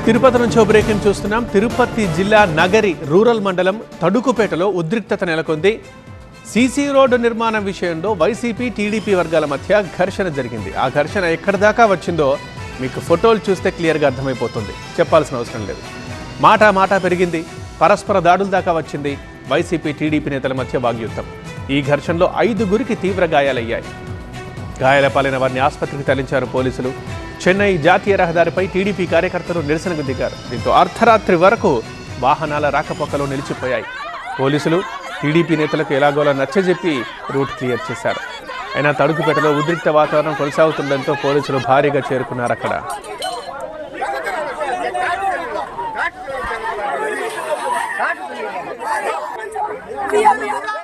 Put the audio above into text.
తిరుపతి నుంచి బ్రేకింగ్ చూస్తున్నాం. తిరుపతి జిల్లా నగరి రూరల్ మండలం తడుకుపేటలో ఉద్రిక్తత నెలకొంది. సీసీ రోడ్డు నిర్మాణం విషయంలో వైసీపీ టీడీపీ వర్గాల మధ్య ఘర్షణ జరిగింది. ఆ ఘర్షణ ఎక్కడి దాకా వచ్చిందో మీకు ఫోటోలు చూస్తే క్లియర్గా అర్థమైపోతుంది, చెప్పాల్సిన అవసరం లేదు. మాట పెరిగింది, పరస్పర దాడుల దాకా వచ్చింది. వైసీపీ టీడీపీ నేతల మధ్య వాగ్యుద్ధం. ఈ ఘర్షణలో 5గురికి తీవ్ర గాయాలయ్యాయి. గాయాల పాలైన వారిని ఆసుపత్రికి తరలించారు పోలీసులు. చెన్నై జాతీయ రహదారిపై టీడీపీ కార్యకర్తలు నిరసనకు దిగారు. దీంతో అర్ధరాత్రి వరకు వాహనాల రాకపోకలు నిలిచిపోయాయి. పోలీసులు టీడీపీ నేతలకు ఎలాగోలా నచ్చజెప్పి రూట్ క్లియర్ చేశారు. అయినా తడుకుపేటలో ఉద్రిక్త వాతావరణం కొనసాగుతుండటంతో పోలీసులు భారీగా చేరుకున్నారు అక్కడ. Yeah.